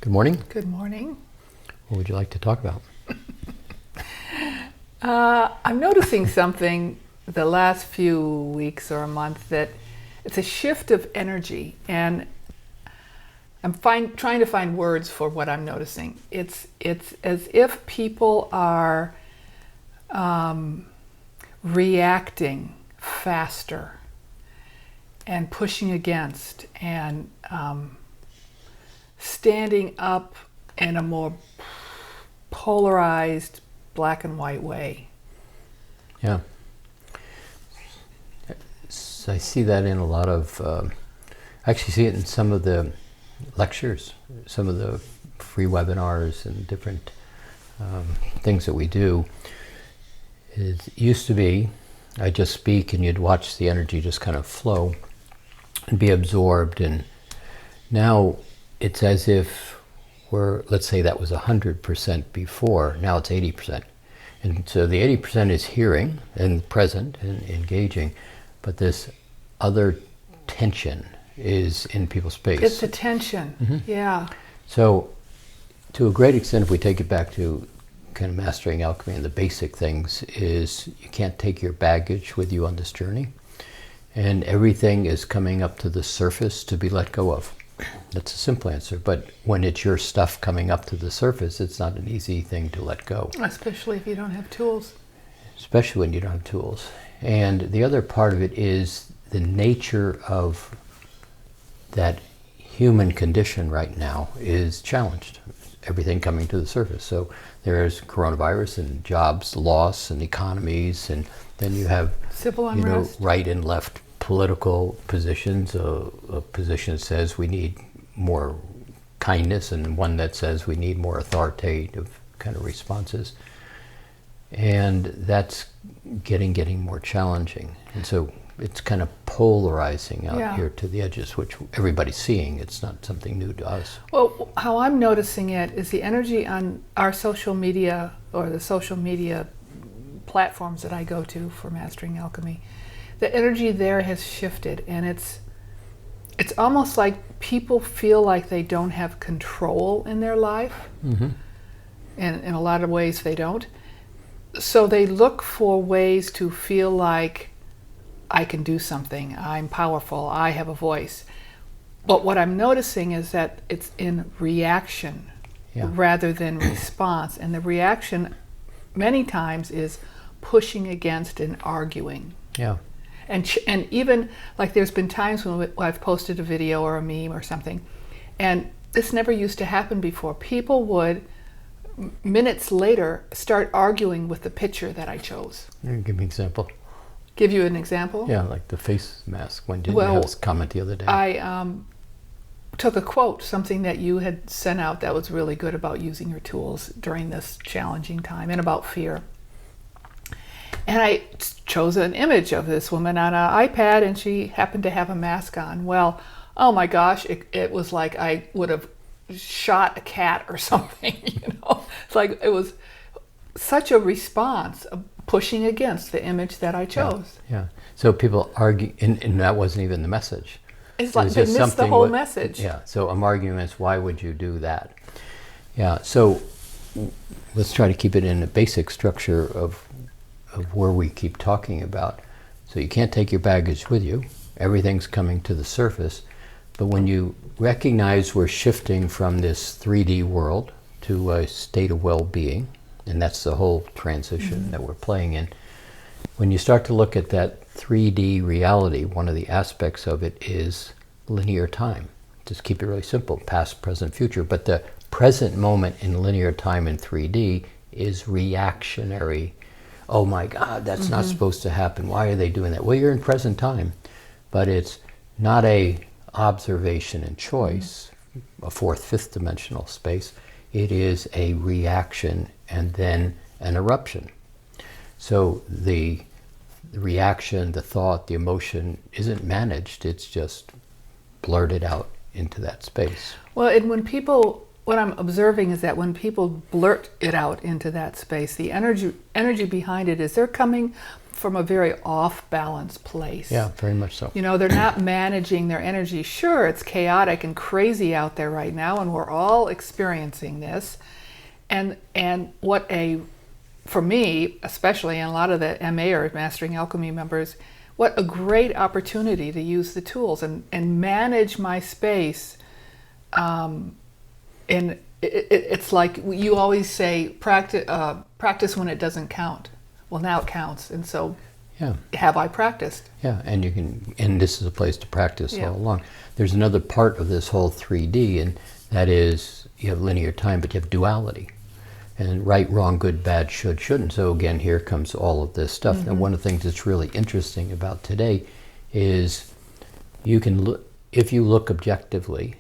Good morning. Good morning. What would you like to talk about? I'm noticing something the last few weeks or a month that it's a shift of energy, and I'm trying to find words for what I'm noticing. It's as if people are reacting faster and pushing against and standing up in a more polarized black and white way. Yeah. So I see that in a lot of, I actually see it in some of the lectures, some of the free webinars and different things that we do. It used to be, I'd just speak and you'd watch the energy just kind of flow and be absorbed, and now it's as if let's say that was 100% before, now it's 80%. And so the 80% is hearing and present and engaging, but this other tension is in people's space. It's the tension, yeah. So to a great extent, if we take it back to kind of mastering alchemy and the basic things, is you can't take your baggage with you on this journey, and everything is coming up to the surface to be let go of. That's a simple answer, but when it's your stuff coming up to the surface, it's not an easy thing to let go. Especially if you don't have tools. Especially when you don't have tools. And the other part of it is the nature of that human condition right now is challenged. Everything coming to the surface. So there's coronavirus and jobs loss and economies, and then you have civil unrest, right and left political positions. A position that says we need more kindness, and one that says we need more authoritative kind of responses. And that's getting more challenging. And so it's kind of polarizing out here to the edges, which everybody's seeing. It's not something new to us. Well, how I'm noticing it is the energy on our social media, or the social media platforms that I go to for mastering alchemy. The energy there has shifted, and it's almost like people feel like they don't have control in their life. And in a lot of ways they don't. So they look for ways to feel like I can do something, I'm powerful, I have a voice. But what I'm noticing is that it's in reaction rather than response. And the reaction many times is pushing against and arguing. Yeah. And even like there's been times when I've posted a video or a meme or something, and this never used to happen before. People would minutes later start arguing with the picture that I chose. Give me an example. Give you an example? Yeah, like the face mask. When did you have this comment the other day? I took a quote, something that you had sent out that was really good about using your tools during this challenging time, and about fear. And I chose an image of this woman on an iPad, and she happened to have a mask on. Well, oh my gosh, it was like I would have shot a cat or something, It's like it was such a response of pushing against the image that I chose. Yeah. So people argue, and that wasn't even the message. It's like they missed the whole message. Yeah. So I'm arguing as why would you do that? Yeah. So let's try to keep it in a basic structure of where we keep talking about. So you can't take your baggage with you. Everything's coming to the surface. But when you recognize we're shifting from this 3D world to a state of well-being, and that's the whole transition that we're playing in, when you start to look at that 3D reality, one of the aspects of it is linear time. Just keep it really simple, past, present, future. But the present moment in linear time in 3D is reactionary. Oh my God, that's not supposed to happen. Why are they doing that? Well, you're in present time, but it's not a observation and choice, a fourth, fifth dimensional space. It is a reaction and then an eruption. So the reaction, the thought, the emotion isn't managed. It's just blurted out into that space. Well, and what I'm observing is that when people blurt it out into that space, the energy behind it is they're coming from a very off-balance place. Yeah, very much so. You know, they're not managing their energy. Sure, it's chaotic and crazy out there right now, and we're all experiencing this. And what for me, especially, and a lot of the MA or Mastering Alchemy members, what a great opportunity to use the tools and manage my space. And it's like you always say, practice when it doesn't count. Well, now it counts, and so have I practiced? Yeah, and this is a place to practice Yeah. all along. There's another part of this whole 3D, and that is you have linear time, but you have duality. And right, wrong, good, bad, should, shouldn't. So again, here comes all of this stuff. Mm-hmm. And one of the things that's really interesting about today is you can look, if you look objectively,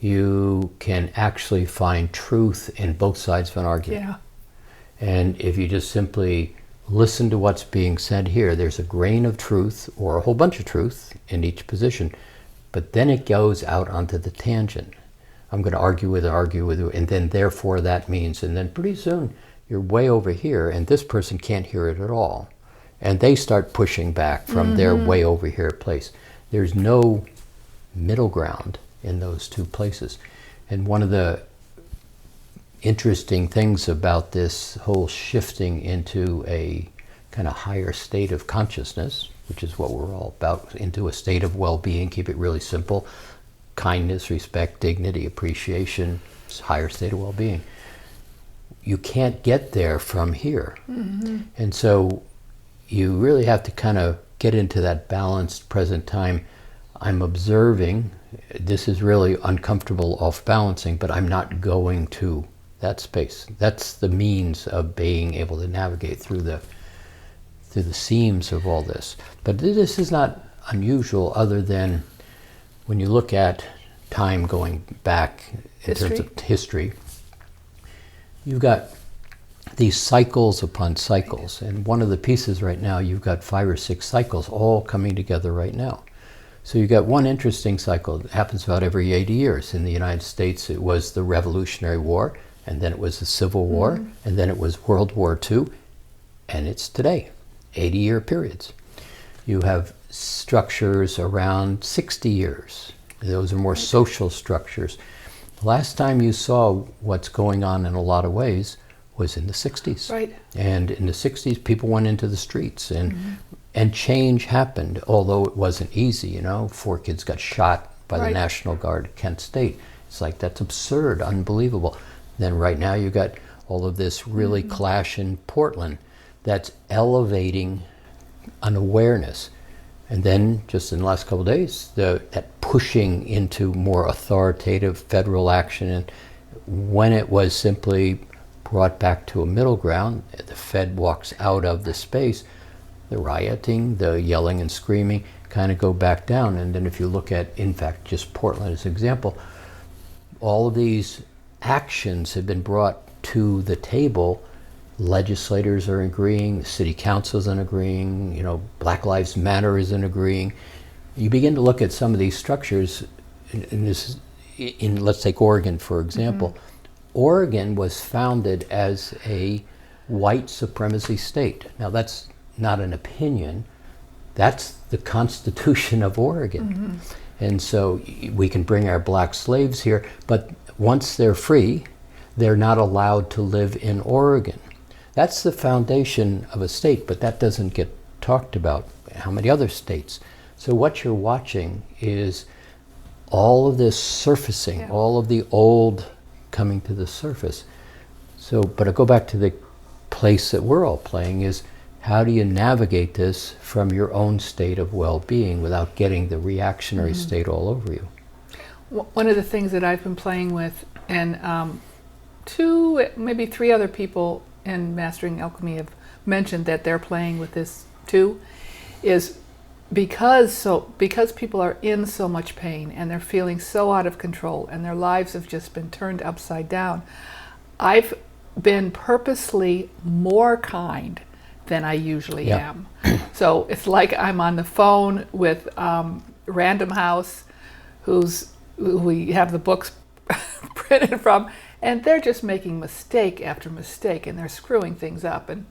you can actually find truth in both sides of an argument. Yeah. And if you just simply listen to what's being said here, there's a grain of truth or a whole bunch of truth in each position, but then it goes out onto the tangent. I'm going to argue with you, and then therefore that means, and then pretty soon you're way over here, and this person can't hear it at all. And they start pushing back from their way over here place. There's no middle ground in those two places. And one of the interesting things about this whole shifting into a kind of higher state of consciousness, which is what we're all about, into a state of well-being, keep it really simple, kindness, respect, dignity, appreciation, higher state of well-being. You can't get there from here. Mm-hmm. And so you really have to kind of get into that balanced present time. I'm observing, this is really uncomfortable off-balancing, but I'm not going to that space. That's the means of being able to navigate through the seams of all this. But this is not unusual, other than when you look at time going back in terms of history, you've got these cycles upon cycles. And one of the pieces right now, you've got 5 or 6 cycles all coming together right now. So you've got one interesting cycle that happens about every 80 years. In the United States, it was the Revolutionary War, and then it was the Civil War, and then it was World War II, and it's today, 80-year periods. You have structures around 60 years. Those are more social structures. The last time you saw what's going on in a lot of ways was in the 60s. Right. And in the 60s, people went into the streets, and change happened, although it wasn't easy. You know, 4 kids got shot by the National Guard at Kent State. It's like, that's absurd, unbelievable. Then right now you got all of this really clash in Portland that's elevating an awareness. And then just in the last couple of days, that pushing into more authoritative federal action. And when it was simply brought back to a middle ground, the Fed walks out of the space, the rioting, the yelling and screaming kind of go back down. And then if you look at, in fact, just Portland as an example, all of these actions have been brought to the table. Legislators are agreeing, the city council isn't agreeing, you know, Black Lives Matter isn't agreeing. You begin to look at some of these structures, let's take Oregon, for example. Oregon was founded as a white supremacy state. Now that's not an opinion, that's the Constitution of Oregon. And so we can bring our black slaves here, but once they're free, they're not allowed to live in Oregon. That's the foundation of a state, but that doesn't get talked about. How many other states? So what you're watching is all of this surfacing, all of the old coming to the surface. So, but I go back to the place that we're all playing is, how do you navigate this from your own state of well-being without getting the reactionary state all over you? One of the things that I've been playing with, and 2, maybe 3 other people in Mastering Alchemy have mentioned that they're playing with this too, is because people are in so much pain and they're feeling so out of control and their lives have just been turned upside down. I've been purposely more kind than I usually am. So it's like I'm on the phone with Random House, who we have the books printed from, and they're just making mistake after mistake, and they're screwing things up. And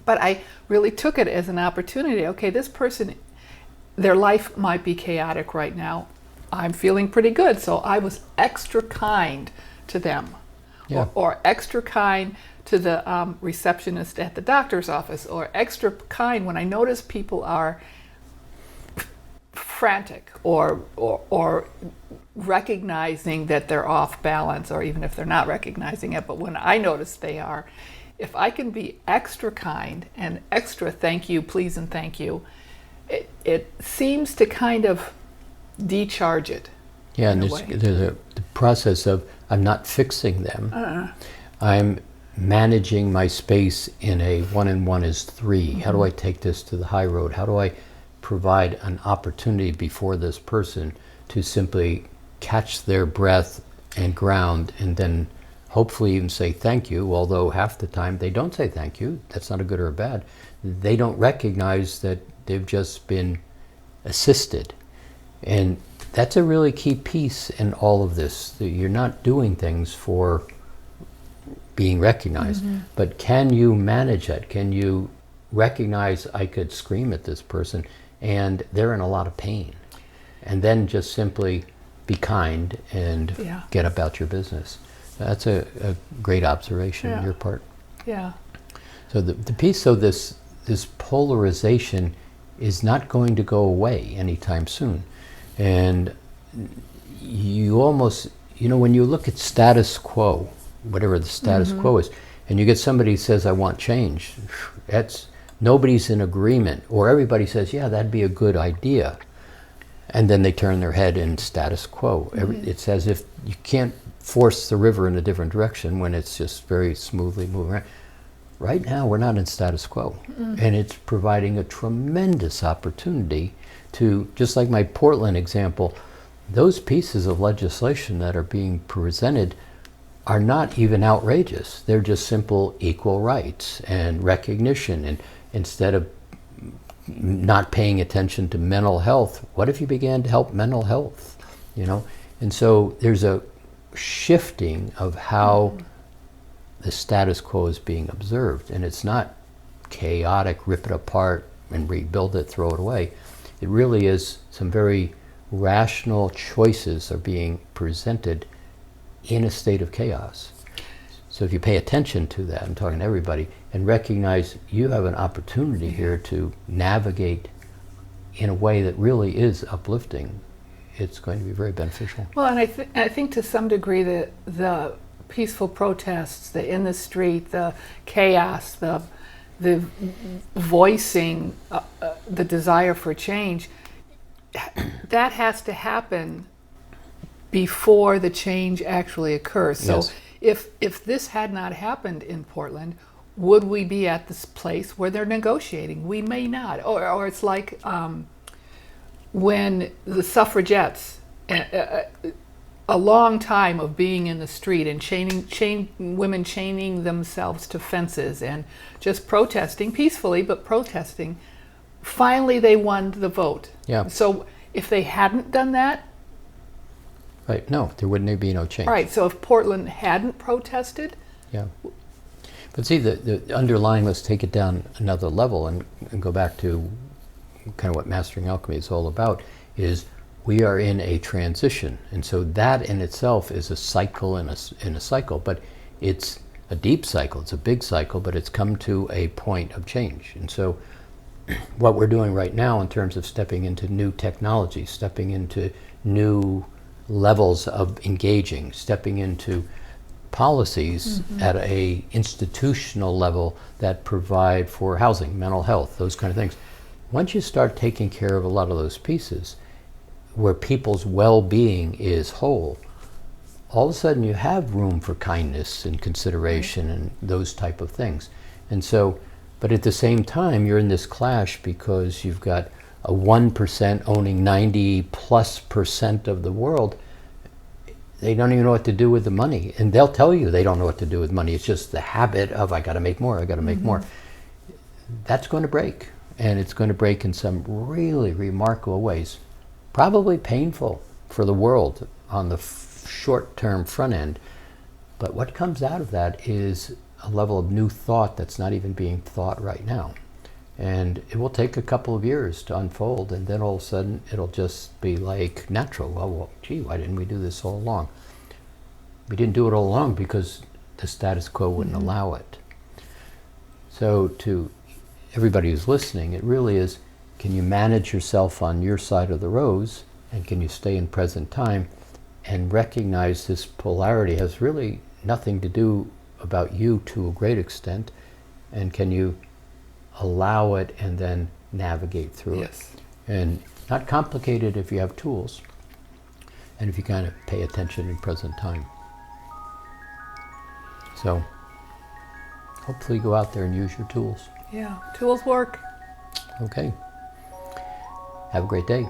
But I really took it as an opportunity. Okay, this person, their life might be chaotic right now. I'm feeling pretty good, so I was extra kind to them, Yeah. or extra kind to the receptionist at the doctor's office, or extra kind when I notice people are frantic or recognizing that they're off balance, or even if they're not recognizing it, but when I notice they are, if I can be extra kind and extra thank you, please, and thank you, it seems to kind of decharge it. Yeah, and there's the process of I'm not fixing them. I'm managing my space in a 1 and 1 is 3. How do I take this to the high road? How do I provide an opportunity before this person to simply catch their breath and ground, and then hopefully even say thank you, although half the time they don't say thank you. That's not a good or a bad. They don't recognize that they've just been assisted. And that's a really key piece in all of this. That you're not doing things for being recognized, but can you manage it? Can you recognize I could scream at this person and they're in a lot of pain? And then just simply be kind and get about your business. That's a great observation on your part. Yeah. So the piece of this polarization is not going to go away anytime soon. And you almost, when you look at status quo, whatever the status quo is, and you get somebody who says, I want change, nobody's in agreement, or everybody says, yeah, that'd be a good idea. And then they turn their head in status quo. It's as if you can't force the river in a different direction when it's just very smoothly moving around. Right now, we're not in status quo. And it's providing a tremendous opportunity to, just like my Portland example, those pieces of legislation that are being presented are not even outrageous. They're just simple equal rights and recognition. And instead of not paying attention to mental health, what if you began to help mental health? And so there's a shifting of how the status quo is being observed, and it's not chaotic, rip it apart and rebuild it, throw it away. It really is some very rational choices are being presented in a state of chaos. So if you pay attention to that, I'm talking to everybody, and recognize you have an opportunity here to navigate in a way that really is uplifting, it's going to be very beneficial. Well, and I think to some degree the peaceful protests, the in the street, the chaos, the voicing the desire for change, that has to happen before the change actually occurs. So if this had not happened in Portland, would we be at this place where they're negotiating? We may not. Or it's like when the suffragettes, a long time of being in the street and women chaining themselves to fences and just protesting peacefully, but protesting, finally they won the vote. Yeah. So if they hadn't done that, right, no, there wouldn't be no change. Right, so if Portland hadn't protested. Yeah. But see, the underlying, let's take it down another level and go back to kind of what Mastering Alchemy is all about, is we are in a transition. And so that in itself is a cycle in a cycle, but it's a deep cycle, it's a big cycle, but it's come to a point of change. And so what we're doing right now in terms of stepping into new technology, stepping into new levels of engaging, stepping into policies at a institutional level that provide for housing, mental health, those kind of things. Once you start taking care of a lot of those pieces, where people's well-being is whole, all of a sudden you have room for kindness and consideration and those type of things. And so, but at the same time, you're in this clash because you've got a 1% owning 90+% of the world. They don't even know what to do with the money. And they'll tell you they don't know what to do with money. It's just the habit of, I gotta make more, I gotta make more. That's going to break. And it's going to break in some really remarkable ways. Probably painful for the world on the short-term front end. But what comes out of that is a level of new thought that's not even being thought right now. And it will take a couple of years to unfold, and then all of a sudden it'll just be like natural. Well, gee, why didn't we do this all along? We didn't do it all along because the status quo wouldn't allow it. So to everybody who's listening, it really is, can you manage yourself on your side of the rose, and can you stay in present time and recognize this polarity has really nothing to do about you to a great extent, and can you allow it and then navigate through it? And not complicated if you have tools, and if you kind of pay attention in present time. So hopefully go out there and use your tools. Yeah, tools work. Okay. Have a great day.